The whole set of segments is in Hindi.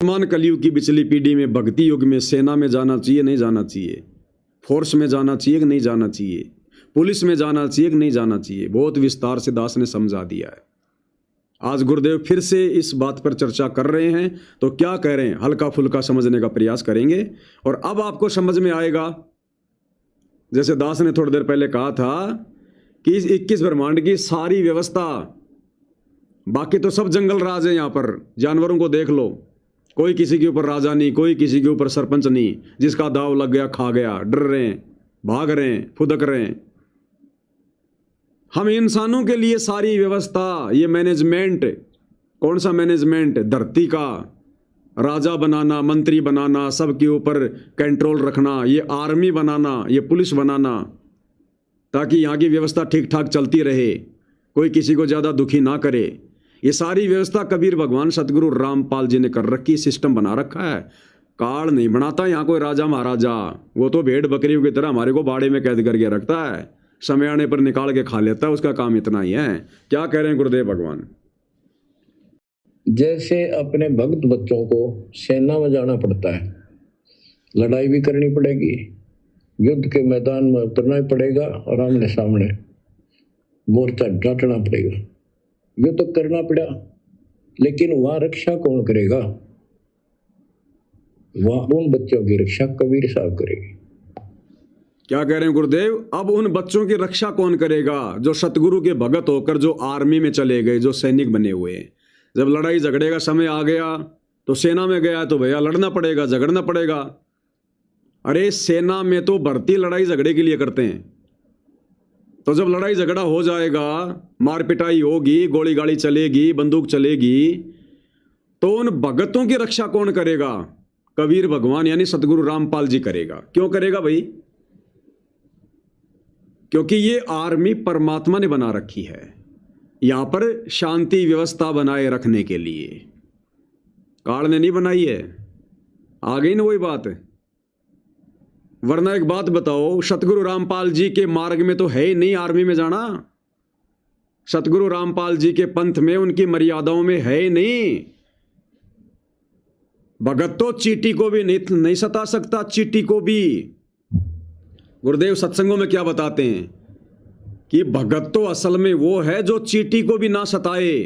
वर्तमान कलयुग की पिछली पीढ़ी में भक्ति युग में सेना में जाना चाहिए नहीं जाना चाहिए, फोर्स में जाना चाहिए कि नहीं जाना चाहिए, पुलिस में जाना चाहिए कि नहीं जाना चाहिए, बहुत विस्तार से दास ने समझा दिया है। आज गुरुदेव फिर से इस बात पर चर्चा कर रहे हैं, तो क्या कह रहे हैं हल्का फुल्का समझने का प्रयास करेंगे और अब आपको समझ में आएगा। जैसे दास ने थोड़ी देर पहले कहा था कि इस 21 ब्रह्मांड की सारी व्यवस्था, बाकी तो सब जंगल राज है, यहाँ पर जानवरों को देख लो, कोई किसी के ऊपर राजा नहीं, कोई किसी के ऊपर सरपंच नहीं, जिसका दाव लग गया खा गया, डर रहे हैं, भाग रहे हैं, फुदक रहे हैं। हम इंसानों के लिए सारी व्यवस्था, ये मैनेजमेंट, कौन सा मैनेजमेंट, धरती का राजा बनाना, मंत्री बनाना, सबके ऊपर कंट्रोल रखना, ये आर्मी बनाना, ये पुलिस बनाना, ताकि यहाँ की व्यवस्था ठीक ठाक चलती रहे, कोई किसी को ज़्यादा दुखी ना करे। ये सारी व्यवस्था कबीर भगवान सतगुरु रामपाल जी ने कर रखी, सिस्टम बना रखा है। काल नहीं बनाता यहाँ कोई राजा महाराजा, वो तो भेड़ बकरियों की तरह हमारे को बाड़े में कैद करके रखता है, समय आने पर निकाल के खा लेता है, उसका काम इतना ही है। क्या कह रहे हैं गुरुदेव भगवान? जैसे अपने भक्त बच्चों को सेना में जाना पड़ता है, लड़ाई भी करनी पड़ेगी, युद्ध के मैदान में उतरना ही पड़ेगा और आमने सामने मोर्चा डांटना पड़ेगा। ये तो करना पड़ा, लेकिन वहां रक्षा कौन करेगा? वहां उन बच्चों की रक्षा कबीर साहब करेगी। क्या कह रहे हैं गुरुदेव? अब उन बच्चों की रक्षा कौन करेगा जो सतगुरु के भगत होकर जो आर्मी में चले गए, जो सैनिक बने हुए हैं। जब लड़ाई झगड़े का समय आ गया तो सेना में गया तो भैया लड़ना पड़ेगा, झगड़ना पड़ेगा। अरे सेना में तो भर्ती लड़ाई झगड़े के लिए करते हैं, तो जब लड़ाई झगड़ा हो जाएगा, मार पिटाई होगी, गोली गाड़ी चलेगी, बंदूक चलेगी, तो उन भगतों की रक्षा कौन करेगा? कबीर भगवान यानी सतगुरु रामपाल जी करेगा। क्यों करेगा भाई? क्योंकि ये आर्मी परमात्मा ने बना रखी है यहां पर शांति व्यवस्था बनाए रखने के लिए, काल ने नहीं बनाई है। आ गई ना वही बात। वरना एक बात बताओ, सतगुरु रामपाल जी के मार्ग में तो है ही नहीं आर्मी में जाना, सतगुरु रामपाल जी के पंथ में, उनकी मर्यादाओं में है ही नहीं। भगत तो चींटी को भी नहीं सता सकता, चींटी को भी। गुरुदेव सत्संगों में क्या बताते हैं कि भगत तो असल में वो है जो चींटी को भी ना सताए।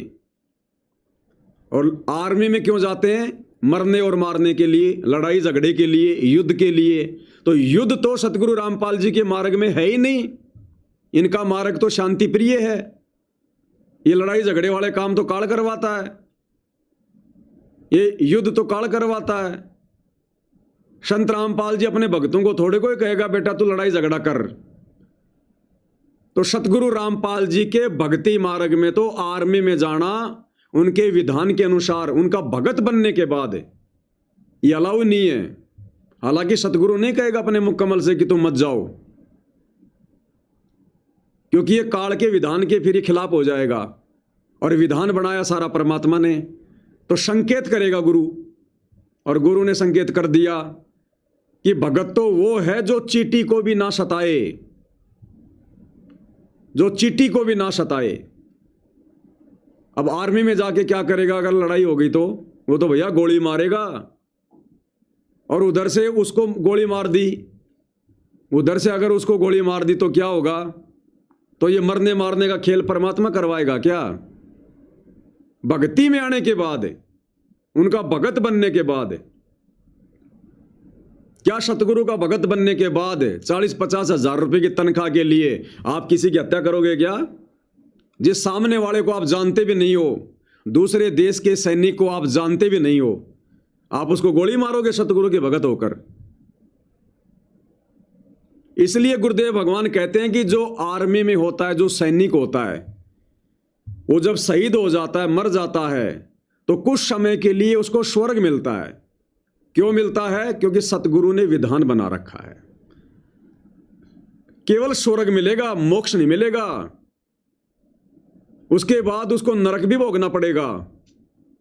और आर्मी में क्यों जाते हैं? मरने और मारने के लिए, लड़ाई झगड़े के लिए, युद्ध के लिए। तो युद्ध तो सतगुरु रामपाल जी के मार्ग में है ही नहीं, इनका मार्ग तो शांति प्रिय है। ये लड़ाई झगड़े वाले काम तो काल करवाता है, ये युद्ध तो काल करवाता है। संत रामपाल जी अपने भक्तों को थोड़े कोई कहेगा बेटा तू लड़ाई झगड़ा कर। तो सतगुरु रामपाल जी के भक्ति मार्ग में तो आर्मी में जाना उनके विधान के अनुसार, उनका भगत बनने के बाद ये अलाउ नहीं है। हालांकि सतगुरु नहीं कहेगा अपने मुकम्मल से कि तुम मत जाओ, क्योंकि ये काल के विधान के फिर खिलाफ हो जाएगा। और विधान बनाया सारा परमात्मा ने, तो संकेत करेगा गुरु, और गुरु ने संकेत कर दिया कि भगत तो वो है जो चींटी को भी ना सताए, जो चींटी को भी ना सताए। अब आर्मी में जाके क्या करेगा? अगर लड़ाई हो गई तो वो तो भैया गोली मारेगा, और उधर से उसको गोली मार दी, उधर से अगर उसको गोली मार दी तो क्या होगा? तो ये मरने मारने का खेल परमात्मा करवाएगा क्या? भक्ति में आने के बाद, उनका भगत बनने के बाद, क्या सतगुरु का भगत बनने के बाद 40-50 हजार रुपए की तनख्वाह के लिए आप किसी की हत्या करोगे क्या? जिस सामने वाले को आप जानते भी नहीं हो, दूसरे देश के सैनिक को आप जानते भी नहीं हो, आप उसको गोली मारोगे सतगुरु के भगत होकर? इसलिए गुरुदेव भगवान कहते हैं कि जो आर्मी में होता है, जो सैनिक होता है, वो जब शहीद हो जाता है, मर जाता है, तो कुछ समय के लिए उसको स्वर्ग मिलता है। क्यों मिलता है? क्योंकि सतगुरु ने विधान बना रखा है। केवल स्वर्ग मिलेगा, मोक्ष नहीं मिलेगा। उसके बाद उसको नरक भी भोगना पड़ेगा।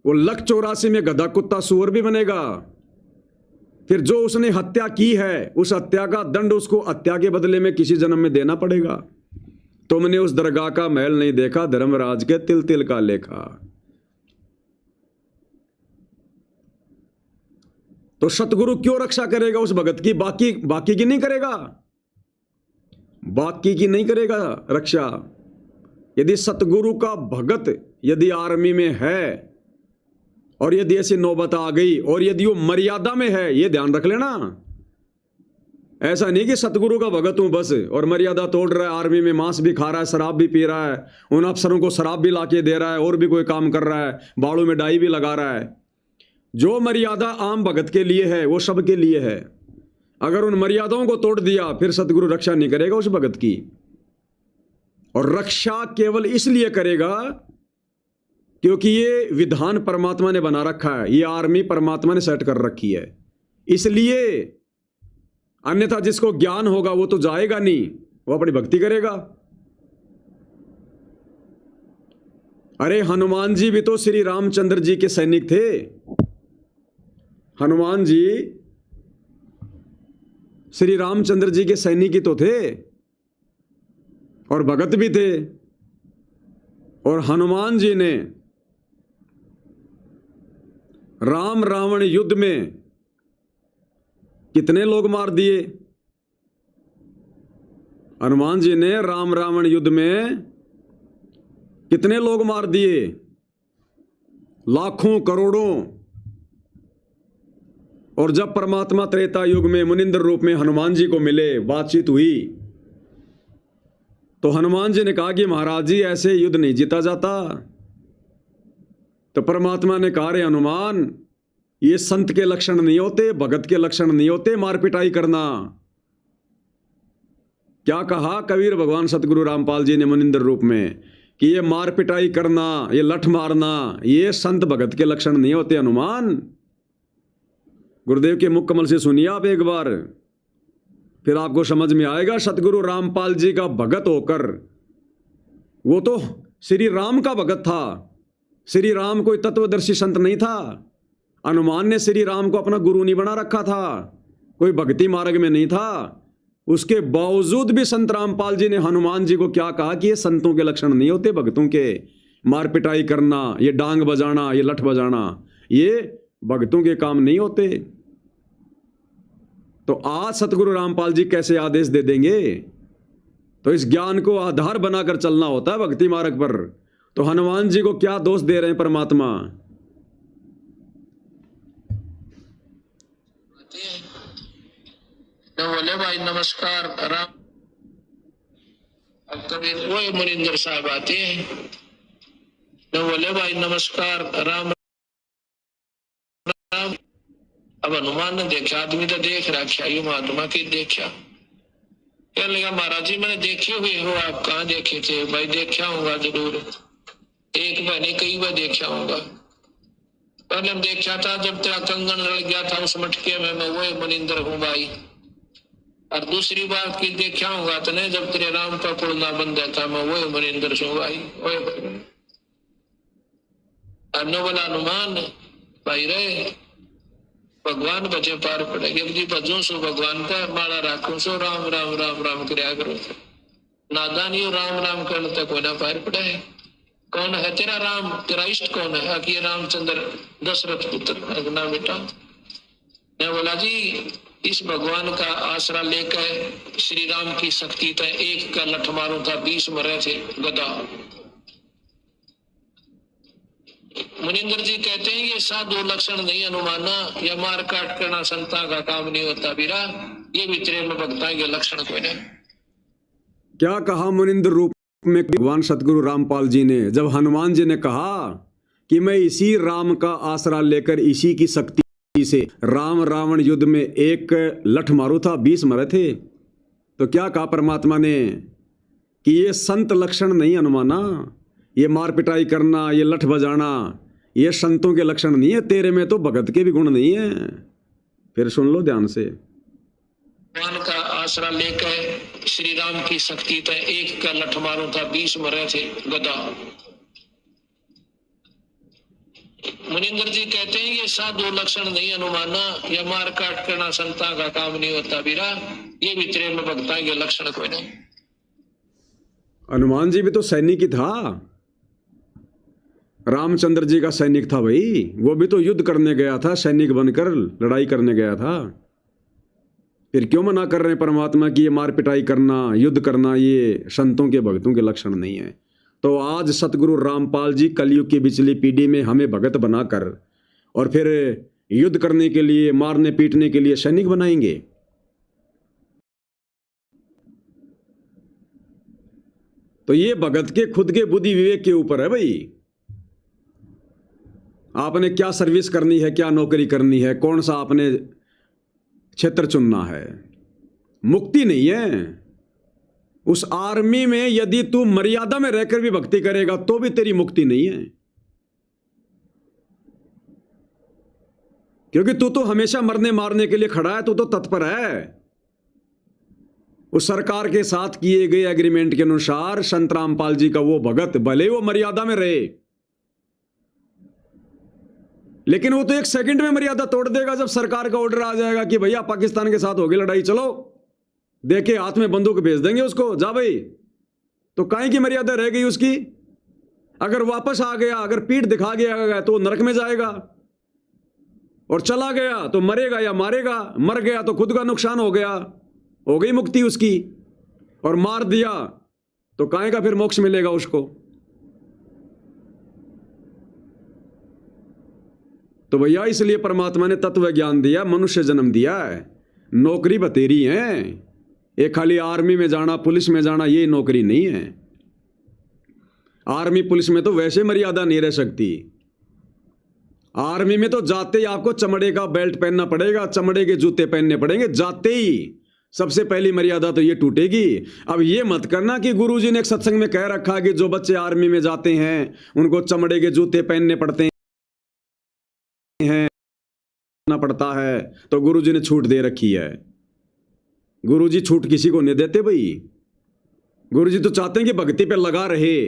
वो 184 में गधा कुत्ता सूअर भी बनेगा। फिर जो उसने हत्या की है, उस हत्या का दंड उसको हत्या के बदले में किसी जन्म में देना पड़ेगा। तुमने उस दरगाह का महल नहीं देखा, धर्मराज के तिल तिल का लेखा। तो सतगुरु क्यों रक्षा करेगा उस भगत की, बाकी की नहीं करेगा? बाकी की नहीं करेगा रक्षा। यदि सतगुरु का भगत यदि आर्मी में है और यदि ऐसी नौबत आ गई और यदि वो मर्यादा में है, ये ध्यान रख लेना। ऐसा नहीं कि सतगुरु का भगत हूं बस और मर्यादा तोड़ रहा है, आर्मी में मांस भी खा रहा है, शराब भी पी रहा है, उन अफसरों को शराब भी लाके दे रहा है और भी कोई काम कर रहा है, बालों में डाई भी लगा रहा है। जो मर्यादा आम भगत के लिए है वो सबके लिए है। अगर उन मर्यादाओं को तोड़ दिया फिर सतगुरु रक्षा नहीं करेगा उस भगत की। और रक्षा केवल इसलिए करेगा क्योंकि ये विधान परमात्मा ने बना रखा है, ये आर्मी परमात्मा ने सेट कर रखी है, इसलिए। अन्यथा जिसको ज्ञान होगा वो तो जाएगा नहीं, वो अपनी भक्ति करेगा। अरे हनुमान जी भी तो श्री रामचंद्र जी के सैनिक थे। हनुमान जी श्री रामचंद्र जी के सैनिक ही तो थे और भगत भी थे। और हनुमान जी ने राम रावण युद्ध में कितने लोग मार दिए? हनुमान जी ने राम रावण युद्ध में कितने लोग मार दिए? लाखों करोड़ों। और जब परमात्मा त्रेता युग में मुनिंद्र रूप में हनुमान जी को मिले, बातचीत हुई, तो हनुमान जी ने कहा कि महाराज जी ऐसे युद्ध नहीं जीता जाता। तो परमात्मा ने कहा, रे हनुमान, ये संत के लक्षण नहीं होते, भगत के लक्षण नहीं होते मार पिटाई करना। क्या कहा कबीर भगवान सतगुरु रामपाल जी ने मुनिंद्र रूप में कि ये मार पिटाई करना, ये लठ मारना, ये संत भगत के लक्षण नहीं होते हनुमान। गुरुदेव के मुख कमल से सुनिए आप एक बार, फिर आपको समझ में आएगा। सतगुरु रामपाल जी का भगत होकर, वो तो श्री राम का भगत था। श्री राम कोई तत्वदर्शी संत नहीं था। हनुमान ने श्री राम को अपना गुरु नहीं बना रखा था, कोई भक्ति मार्ग में नहीं था। उसके बावजूद भी संत रामपाल जी ने हनुमान जी को क्या कहा कि ये संतों के लक्षण नहीं होते भगतों के। मार पिटाई करना, ये डांग बजाना, ये लठ बजाना, ये भगतों के काम नहीं होते। तो आज सतगुरु रामपाल जी कैसे आदेश दे देंगे? तो इस ज्ञान को आधार बनाकर चलना होता है भक्ति मार्ग पर। तो हनुमान जी को क्या दोष दे रहे हैं परमात्मा? तो बोले भाई नमस्कार राम। अब कभी वही मुनिंदर साहब आते हैं, तो बोले भाई नमस्कार राम राम। अब हनुमान ने देखा, आदमी तो देख रखा, यू महात्मा की देखा। कहने लगा, महाराज जी मैंने देखे हुए हो, आप कहाँ देखे थे? भाई देखा होगा जरूर, एक बार नहीं कई बार देखा होगा। पहले हम देखा था जब तेरा कंगन रड़ गया था उस मटके में, मैं वही मुनिंदर हूँ भाई। और दूसरी बात की देखा होगा तो नहीं, जब तेरे राम का पुड़ना बंधा था, मैं वही मुनिंदर हूँ भाई, वही। बोला हनुमान भाई रहे भगवान बचे पार पड़ेगी। अब जी भजो सो भगवान का, माला राखो सो राम राम राम राम करया करो। नादानी राम राम करने तक कोई ना पार पड़े। कौन है तेरा राम? तेरा इष्ट कौन है? कि रामचंद्र दशरथ पुत्र ना बेटा। मैं बोला जी इस भगवान का आसरा लेकर श्री राम की शक्ति था, एक का लठ मारू था 20 मरे थे गदा। मुनिंदर जी कहते हैं ये साधु लक्षण नहीं हनुमाना, या मार काट करना संता का काम नहीं होता बीरा, ये भी तेरे में भक्ता के लक्षण कोई नहीं। क्या कहा मुनिंद्र रूप में भगवान सतगुरु रामपाल जी ने, जब हनुमान जी ने कहा कि मैं इसी राम का आसरा लेकर इसी की शक्ति से राम रावण युद्ध में एक लठ मारू था 20 मरे थे, तो क्या कहा परमात्मा ने कि ये संत लक्षण नहीं हनुमाना, ये मार पिटाई करना, ये लठ बजाना, ये संतों के लक्षण नहीं है, तेरे में तो भगत के भी गुण नहीं है। फिर सुन लो ध्यान से। भगवान का आसरा लेकर श्री राम की शक्ति था, एक का लठ मारू था 20 मरे थे गदा। मुनिंदर जी कहते हैं ये साधु लक्षण नहीं हनुमाना, या मार काट करना संता का काम नहीं होता बीरा, ये भी तेरे में भक्ता के लक्षण कोई नहीं। हनुमान जी भी तो सैनिक ही था। रामचंद्र जी का सैनिक था भाई, वो भी तो युद्ध करने गया था, सैनिक बनकर लड़ाई करने गया था। फिर क्यों मना कर रहे हैं परमात्मा की ये मार पिटाई करना, युद्ध करना ये संतों के भक्तों के लक्षण नहीं है। तो आज सतगुरु रामपाल जी कलयुग की बिचली पीढ़ी में हमें भगत बनाकर और फिर युद्ध करने के लिए, मारने पीटने के लिए सैनिक बनाएंगे। तो ये भगत के खुद के बुद्धि विवेक के ऊपर है भाई। आपने क्या सर्विस करनी है, क्या नौकरी करनी है, कौन सा आपने क्षेत्र चुनना है। मुक्ति नहीं है। उस आर्मी में यदि तू मर्यादा में रहकर भी भक्ति करेगा तो भी तेरी मुक्ति नहीं है, क्योंकि तू तो हमेशा मरने मारने के लिए खड़ा है, तू तो तत्पर है। उस सरकार के साथ किए गए एग्रीमेंट के अनुसार संत रामपाल जी का वो भगत भले वो मर्यादा में रहे, लेकिन वो तो एक सेकंड में मर्यादा तोड़ देगा जब सरकार का ऑर्डर आ जाएगा कि भैया पाकिस्तान के साथ होगी लड़ाई, चलो देखे हाथ में बंदूक भेज देंगे उसको, जा भाई। तो काहे की मर्यादा रह गई उसकी। अगर वापस आ गया, अगर पीठ दिखा गया तो नरक में जाएगा, और चला गया तो मरेगा या मारेगा, मर गया तो खुद का नुकसान हो गया, हो गई मुक्ति उसकी। और मार दिया तो काहे का फिर मोक्ष मिलेगा उसको। तो भैया इसलिए परमात्मा ने तत्व ज्ञान दिया, मनुष्य जन्म दिया है। नौकरी बतेरी है, एक खाली आर्मी में जाना, पुलिस में जाना ये नौकरी नहीं है। आर्मी पुलिस में तो वैसे मर्यादा नहीं रह सकती। आर्मी में तो जाते ही आपको चमड़े का बेल्ट पहनना पड़ेगा, चमड़े के जूते पहनने पड़ेंगे, जाते ही सबसे पहली मर्यादा तो ये टूटेगी। अब ये मत करना कि गुरुजी ने एक सत्संग में कह रखा कि जो बच्चे आर्मी में जाते हैं उनको चमड़े के जूते पहनने पड़ते हैं, पड़ता है, तो गुरुजी ने छूट दे रखी है। गुरुजी छूट किसी को नहीं देते भाई। गुरुजी तो चाहते हैं कि भक्ति पे लगा रहे।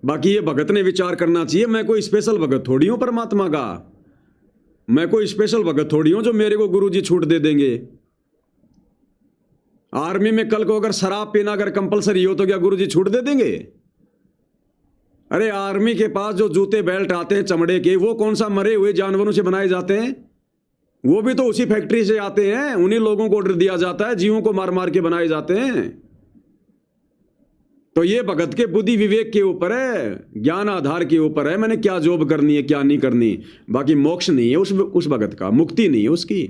बाकी ये भगत ने विचार करना चाहिए, मैं कोई स्पेशल भगत थोड़ी हूं परमात्मा का, मैं कोई स्पेशल भगत थोड़ी हूं जो मेरे को गुरुजी छूट दे देंगे। आर्मी में कल को अगर शराब पीना अगर कंपलसरी हो तो क्या गुरुजी छूट दे देंगे। अरे आर्मी के पास जो जूते बेल्ट आते हैं चमड़े के, वो कौन सा मरे हुए जानवरों से बनाए जाते हैं, वो भी तो उसी फैक्ट्री से आते हैं, उन्हीं लोगों को ऑर्डर दिया जाता है, जीवों को मार मार के बनाए जाते हैं। तो ये भगत के बुद्धि विवेक के ऊपर है, ज्ञान आधार के ऊपर है, मैंने क्या जॉब करनी है क्या नहीं करनी। बाकी मोक्ष नहीं है उस भगत का, मुक्ति नहीं है उसकी,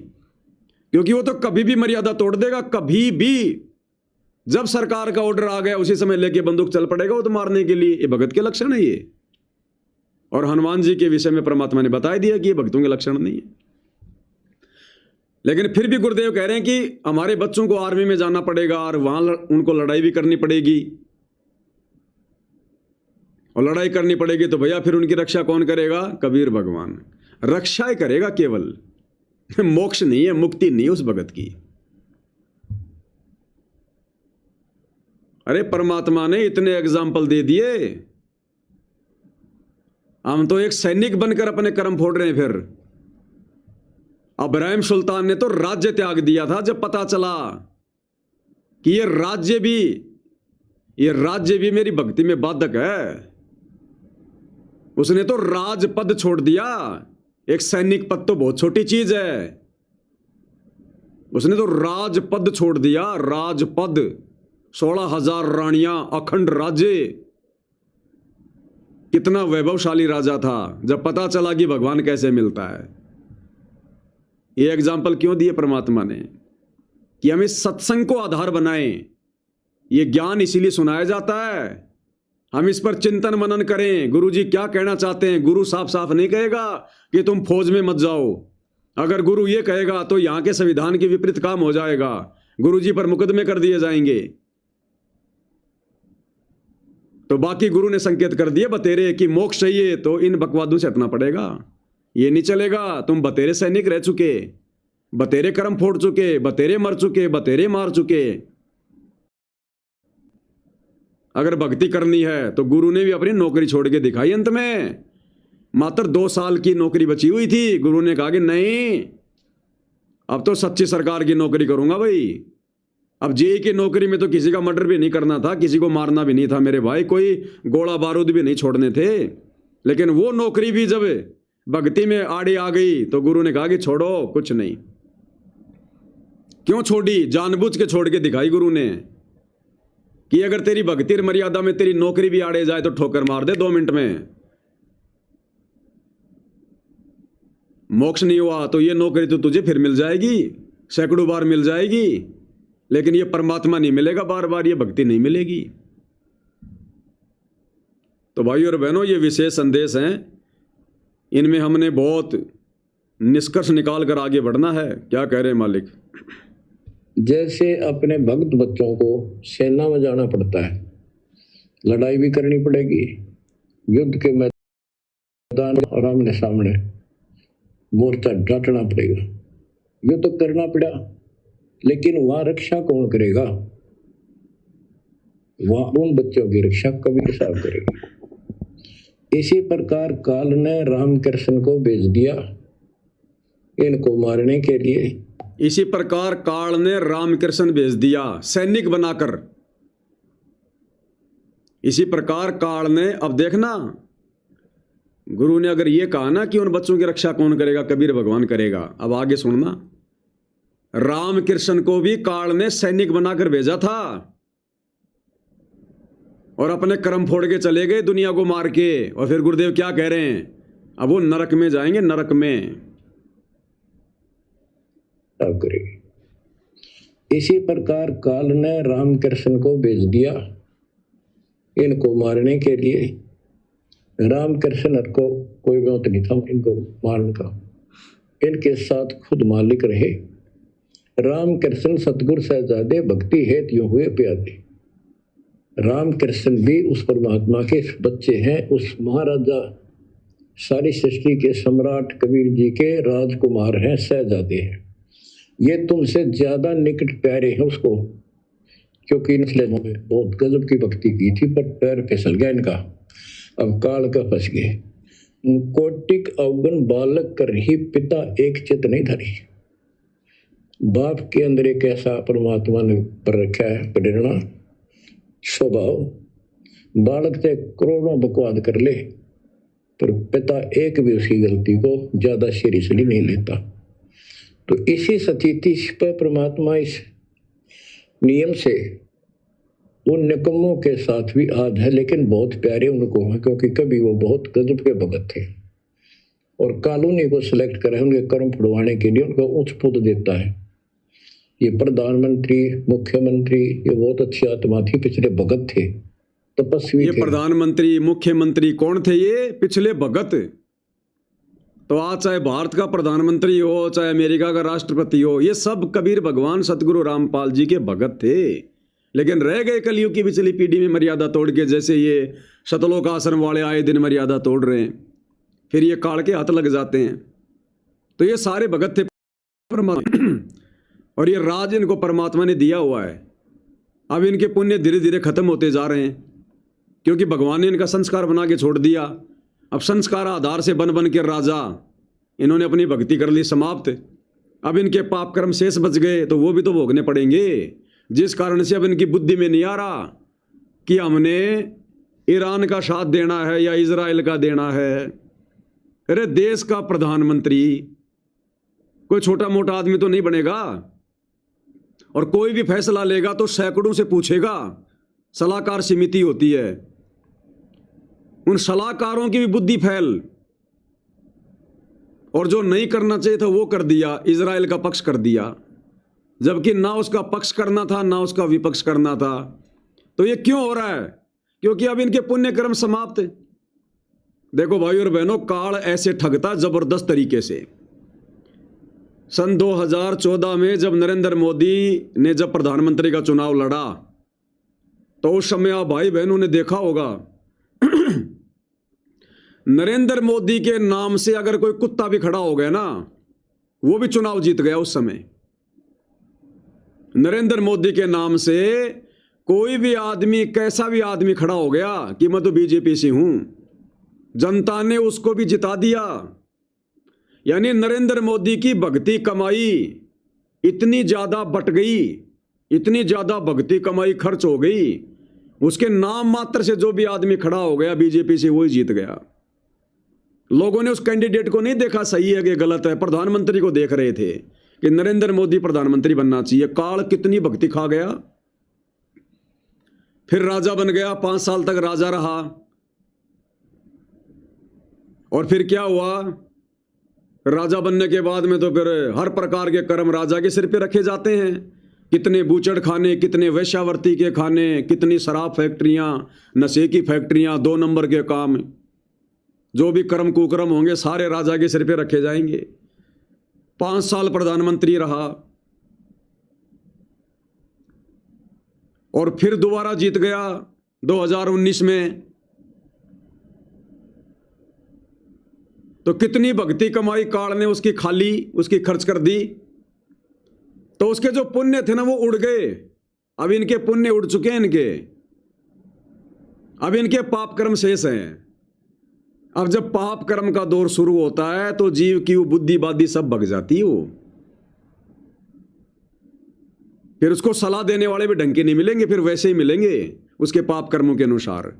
क्योंकि वो तो कभी भी मर्यादा तोड़ देगा, कभी भी। जब सरकार का ऑर्डर आ गया उसी समय लेके बंदूक चल पड़ेगा वो तो मारने के लिए। ये भगत के लक्षण है ये। और हनुमान जी के विषय में परमात्मा ने बता दिया कि ये भक्तों के लक्षण नहीं है। लेकिन फिर भी गुरुदेव कह रहे हैं कि हमारे बच्चों को आर्मी में जाना पड़ेगा और वहां उनको लड़ाई भी करनी पड़ेगी, और लड़ाई करनी पड़ेगी तो भैया फिर उनकी रक्षा कौन करेगा। कबीर भगवान रक्षा ही करेगा केवल, मोक्ष नहीं है, मुक्ति नहीं है उस भगत की। अरे परमात्मा ने इतने एग्जाम्पल दे दिए, हम तो एक सैनिक बनकर अपने कर्म फोड़ रहे हैं। फिर इब्राहिम सुल्तान ने तो राज्य त्याग दिया था जब पता चला कि ये राज्य भी मेरी भक्ति में बाधक है। उसने तो राजपद छोड़ दिया। एक सैनिक पद तो बहुत छोटी चीज है, उसने तो राजपद छोड़ दिया। राजपद, 16,000 रानियां, अखंड राज्य, कितना वैभवशाली राजा था। जब पता चला कि भगवान कैसे मिलता है। ये एग्जाम्पल क्यों दिए परमात्मा ने कि हमें सत्संग को आधार बनाएं। ये ज्ञान इसीलिए सुनाया जाता है, हम इस पर चिंतन मनन करें। गुरुजी क्या कहना चाहते हैं। गुरु साफ साफ नहीं कहेगा कि तुम फौज में मत जाओ। अगर गुरु ये कहेगा तो यहां के संविधान के विपरीत काम हो जाएगा, गुरुजी पर मुकदमे कर दिए जाएंगे। तो बाकी गुरु ने संकेत कर दिए बतेरे कि मोक्ष चाहिए तो इन बकवादों से हटना पड़ेगा। ये नहीं चलेगा, तुम बतेरे सैनिक रह चुके, बतेरे कर्म फोड़ चुके, बतेरे मर चुके, बतेरे मार चुके। अगर भक्ति करनी है तो गुरु ने भी अपनी नौकरी छोड़ के दिखाई। अंत में मात्र 2 साल की नौकरी बची हुई थी, गुरु ने कहा कि नहीं, अब तो सच्ची सरकार की नौकरी करूंगा भाई। अब जेई की नौकरी में तो किसी का मर्डर भी नहीं करना था, किसी को मारना भी नहीं था मेरे भाई, कोई गोला बारूद भी नहीं छोड़ने थे। लेकिन वो नौकरी भी जब भक्ति में आड़ी आ गई तो गुरु ने कहा कि छोड़ो, कुछ नहीं। क्यों छोड़ी? जानबूझ के छोड़ के दिखाई गुरु ने कि अगर तेरी भक्ति मर्यादा में तेरी नौकरी भी आड़े जाए तो ठोकर मार दे 2 मिनट में। मोक्ष नहीं हुआ तो ये नौकरी तो तुझे फिर मिल जाएगी, सैकड़ों बार मिल जाएगी, लेकिन ये परमात्मा नहीं मिलेगा बार बार, ये भक्ति नहीं मिलेगी। तो भाइयों और बहनों, ये विशेष संदेश हैं, इनमें हमने बहुत निष्कर्ष निकाल कर आगे बढ़ना है। क्या कह रहे हैं मालिक? जैसे अपने भक्त बच्चों को सेना में जाना पड़ता है, लड़ाई भी करनी पड़ेगी, युद्ध के मैदान और आमने सामने मोर्चा डांटना पड़ेगा। युद्ध तो करना पड़ा, लेकिन वहां रक्षा कौन करेगा? वहां उन बच्चों की रक्षा कबीर साहब करेगा। इसी प्रकार काल ने रामकृष्ण को भेज दिया इनको मारने के लिए। इसी प्रकार काल ने रामकृष्ण भेज दिया सैनिक बनाकर। इसी प्रकार काल ने, अब देखना, गुरु ने अगर ये कहा ना कि उन बच्चों की रक्षा कौन करेगा, कबीर भगवान करेगा। अब आगे सुनना, रामकृष्ण को भी काल ने सैनिक बनाकर भेजा था और अपने कर्म फोड़ के चले गए दुनिया को मार के। और फिर गुरुदेव क्या कह रहे हैं? अब वो नरक में जाएंगे, नरक में। करेगी। इसी प्रकार काल ने रामकृष्ण को भेज दिया इनको मारने के लिए। रामकृष्ण को कोई मौत नहीं था इनको मारने का, इनके साथ खुद मालिक रहे। रामकृष्ण सतगुरु सहजादे भक्ति हेतु यूं हुए प्यादे। रामकृष्ण भी उस परमात्मा के बच्चे हैं, उस महाराजा सारी सृष्टि के सम्राट कबीर जी के राजकुमार हैं, सहजादे हैं। ये तुमसे ज्यादा निकट प्यारे हैं उसको, क्योंकि इनसे बहुत गजब की भक्ति की थी, पर पैर फिसल गया इनका, अब काल का फंस गए। कोटिक अवगुण बालक कर ही पिता एक चित नहीं धरी। बाप के अंदर एक ऐसा परमात्मा ने पर रखा है प्रेरणा, स्वभाव। बालक से करोड़ों बकवाद कर ले, पर पिता एक भी उसकी गलती को ज्यादा सीरियसली नहीं लेता। तो इसी स्थिति पर परमात्मा इस नियम से उन निकम्मों के साथ भी आज है, लेकिन बहुत प्यारे उनको हैं, क्योंकि कभी वो बहुत गजब के भगत थे और कॉलोनी को सिलेक्ट करे उनके कर्म फुड़वाने के लिए, उनको उच्च पद देता है। ये प्रधानमंत्री, मुख्यमंत्री, ये बहुत अच्छी आत्मा थी, पिछले भगत थे, तपस्वी ये थे। प्रधानमंत्री मुख्यमंत्री कौन थे? ये पिछले भगत। तो आज चाहे भारत का प्रधानमंत्री हो, चाहे अमेरिका का राष्ट्रपति हो, ये सब कबीर भगवान सतगुरु रामपाल जी के भगत थे। लेकिन रह गए कलयुग की पिछली पीढ़ी में मर्यादा तोड़ के, जैसे ये शतलोक आश्रम वाले आए दिन मर्यादा तोड़ रहे हैं, फिर ये काल के हाथ लग जाते हैं। तो ये सारे भगत थे परमात्मा, और ये राज इनको परमात्मा ने दिया हुआ है। अब इनके पुण्य धीरे धीरे खत्म होते जा रहे हैं, क्योंकि भगवान ने इनका संस्कार बना के छोड़ दिया। अब संस्कार आधार से बन बन के राजा इन्होंने अपनी भक्ति कर ली समाप्त। अब इनके पाप कर्म शेष बच गए, तो वो भी तो भोगने पड़ेंगे, जिस कारण से अब इनकी बुद्धि में नहीं आ रहा कि हमने ईरान का साथ देना है या इजराइल का देना है। अरे देश का प्रधानमंत्री कोई छोटा मोटा आदमी तो नहीं बनेगा, और कोई भी फैसला लेगा तो सैकड़ों से पूछेगा। सलाहकार समिति होती है, उन सलाहकारों की भी बुद्धि फैल, और जो नहीं करना चाहिए था वो कर दिया, इजराइल का पक्ष कर दिया, जबकि ना उसका पक्ष करना था ना उसका विपक्ष करना था। तो ये क्यों हो रहा है? क्योंकि अब इनके पुण्य कर्म समाप्त। देखो भाई और बहनों, काल ऐसे ठगता जबरदस्त तरीके से। सन 2014 में जब नरेंद्र मोदी ने जब प्रधानमंत्री का चुनाव लड़ा, तो उस समय आप भाई बहनों ने देखा होगा नरेंद्र मोदी के नाम से अगर कोई कुत्ता भी खड़ा हो गया ना, वो भी चुनाव जीत गया उस समय। नरेंद्र मोदी के नाम से कोई भी आदमी, कैसा भी आदमी खड़ा हो गया कि मैं तो बीजेपी से हूं, जनता ने उसको भी जिता दिया। यानी नरेंद्र मोदी की भक्ति कमाई इतनी ज्यादा बट गई इतनी ज्यादा भक्ति कमाई खर्च हो गई, उसके नाम मात्र से जो भी आदमी खड़ा हो गया बीजेपी से वही जीत गया। लोगों ने उस कैंडिडेट को नहीं देखा सही है कि गलत है, प्रधानमंत्री को देख रहे थे कि नरेंद्र मोदी प्रधानमंत्री बनना चाहिए। काल कितनी भक्ति खा गया, फिर राजा बन गया, 5 साल तक राजा रहा। और फिर क्या हुआ, राजा बनने के बाद में तो फिर हर प्रकार के कर्म राजा के सिर पे रखे जाते हैं। कितने बूचड़ खाने, कितने वेश्यावर्ती के खाने, कितनी शराब फैक्ट्रियां, नशे की फैक्ट्रियां, 2 नंबर के काम, जो भी कर्म कुकर्म होंगे सारे राजा के सिर पे रखे जाएंगे। 5 साल प्रधानमंत्री रहा और फिर दोबारा जीत गया 2019 में। तो कितनी भक्ति कमाई काल ने उसकी खाली, उसकी खर्च कर दी। तो उसके जो पुण्य थे ना वो उड़ गए। अब इनके पुण्य उड़ चुके हैं इनके, अब इनके पाप कर्म शेष हैं। अब जब पाप कर्म का दौर शुरू होता है तो जीव की वो बुद्धि बाद्धि सब भग जाती है। वो फिर उसको सलाह देने वाले भी ढंग के नहीं मिलेंगे, फिर वैसे ही मिलेंगे उसके पाप कर्मों के अनुसार।